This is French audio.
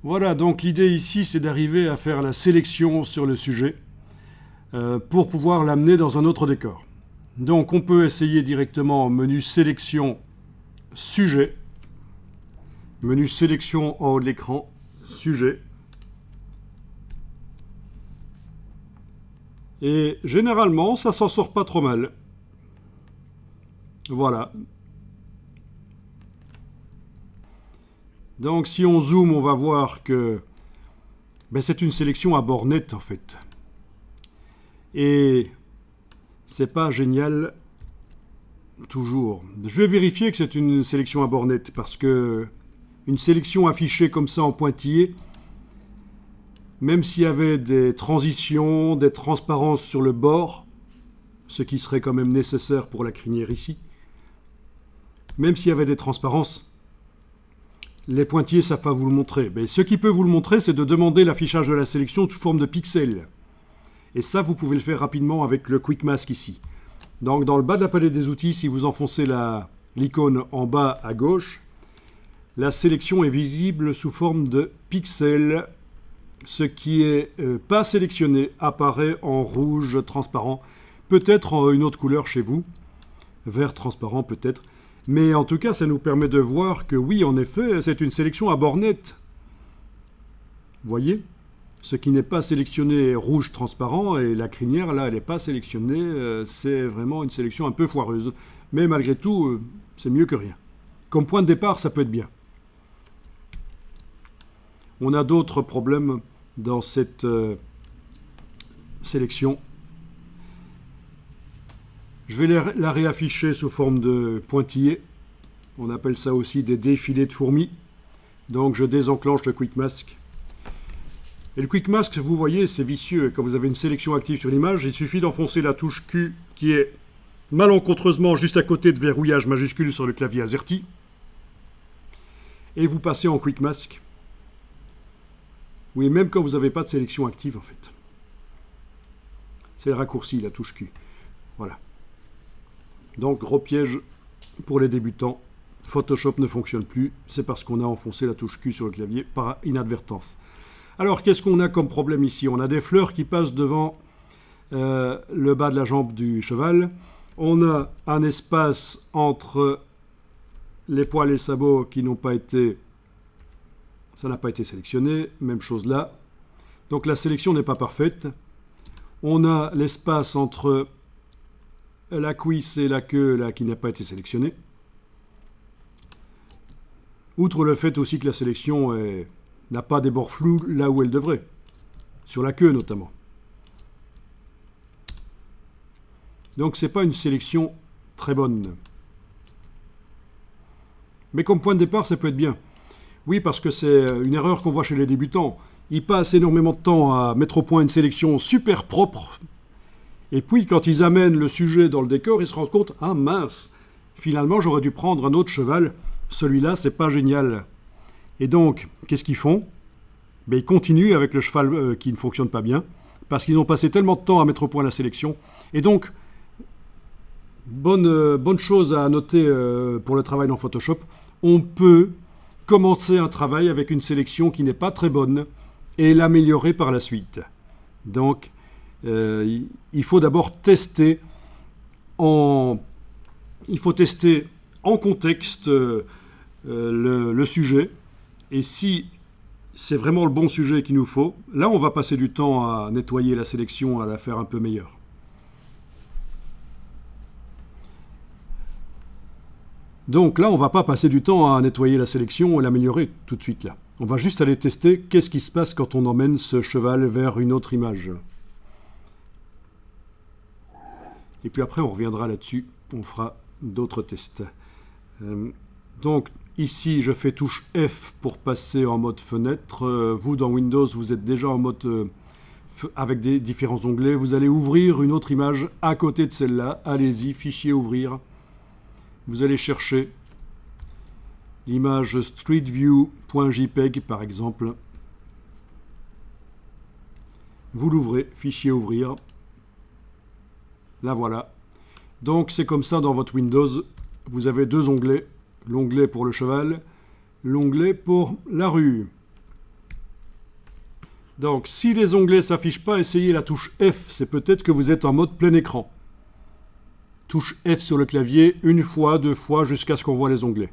Voilà, donc l'idée ici, c'est d'arriver à faire la sélection sur le sujet pour pouvoir l'amener dans un autre décor. Donc on peut essayer directement menu sélection sujet, menu sélection en haut de l'écran, sujet. Et généralement, ça s'en sort pas trop mal. Voilà. Donc si on zoome, on va voir que c'est une sélection à bord net en fait. Et c'est pas génial toujours. Je vais vérifier que c'est une sélection à bord net parce que une sélection affichée comme ça en pointillé, même s'il y avait des transitions, des transparences sur le bord, ce qui serait quand même nécessaire pour la crinière ici, même s'il y avait des transparences, les pointillés savent pas vous le montrer. Mais ce qui peut vous le montrer, c'est de demander l'affichage de la sélection sous forme de pixels. Et ça, vous pouvez le faire rapidement avec le Quick Mask ici. Donc dans le bas de la palette des outils, si vous enfoncez l'icône en bas à gauche, la sélection est visible sous forme de pixels. Ce qui est pas sélectionné apparaît en rouge transparent, peut-être en une autre couleur chez vous, vert transparent peut-être. Mais en tout cas, ça nous permet de voir que oui, en effet, c'est une sélection à bord net. Vous voyez ? Ce qui n'est pas sélectionné est rouge transparent et la crinière, là, elle n'est pas sélectionnée. C'est vraiment une sélection un peu foireuse. Mais malgré tout, c'est mieux que rien. Comme point de départ, ça peut être bien. On a d'autres problèmes dans cette sélection. Je vais la réafficher sous forme de pointillés. On appelle ça aussi des défilés de fourmis. Donc je désenclenche le Quick Mask. Et le Quick Mask, vous voyez, c'est vicieux. Quand vous avez une sélection active sur l'image, il suffit d'enfoncer la touche Q qui est malencontreusement juste à côté de verrouillage majuscule sur le clavier AZERTY. Et vous passez en Quick Mask. Oui, même quand vous n'avez pas de sélection active, en fait. C'est le raccourci, la touche Q. Voilà. Donc, gros piège pour les débutants. Photoshop ne fonctionne plus. C'est parce qu'on a enfoncé la touche Q sur le clavier par inadvertance. Alors, qu'est-ce qu'on a comme problème ici? On a des fleurs qui passent devant le bas de la jambe du cheval. On a un espace entre les poils et les sabots qui n'ont pas été... Ça n'a pas été sélectionné, même chose là. Donc la sélection n'est pas parfaite. On a l'espace entre la cuisse et la queue là, qui n'a pas été sélectionné. Outre le fait aussi que la sélection n'a pas des bords flous là où elle devrait. Sur la queue notamment. Donc c'est pas une sélection très bonne. Mais comme point de départ, ça peut être bien. Oui, parce que c'est une erreur qu'on voit chez les débutants. Ils passent énormément de temps à mettre au point une sélection super propre. Et puis, quand ils amènent le sujet dans le décor, ils se rendent compte, ah mince, finalement, j'aurais dû prendre un autre cheval. Celui-là, c'est pas génial. Et donc, qu'est-ce qu'ils font? Ils continuent avec le cheval qui ne fonctionne pas bien, parce qu'ils ont passé tellement de temps à mettre au point la sélection. Et donc, bonne chose à noter pour le travail dans Photoshop, on peut commencer un travail avec une sélection qui n'est pas très bonne et l'améliorer par la suite. Donc, il faut d'abord tester en contexte le sujet. Et si c'est vraiment le bon sujet qu'il nous faut, là, on va passer du temps à nettoyer la sélection, à la faire un peu meilleure. Donc là, on ne va pas passer du temps à nettoyer la sélection et l'améliorer tout de suite là. On va juste aller tester qu'est-ce qui se passe quand on emmène ce cheval vers une autre image. Et puis après, on reviendra là-dessus. On fera d'autres tests. Donc ici, je fais touche F pour passer en mode fenêtre. Vous, dans Windows, vous êtes déjà en mode avec des différents onglets. Vous allez ouvrir une autre image à côté de celle-là. Allez-y, fichier ouvrir. Vous allez chercher l'image streetview.jpg par exemple. Vous l'ouvrez, fichier ouvrir. Là voilà. Donc c'est comme ça dans votre Windows. Vous avez deux onglets. L'onglet pour le cheval, l'onglet pour la rue. Donc, si les onglets ne s'affichent pas, essayez la touche F. C'est peut-être que vous êtes en mode plein écran. Touche F sur le clavier, une fois, deux fois, jusqu'à ce qu'on voit les onglets.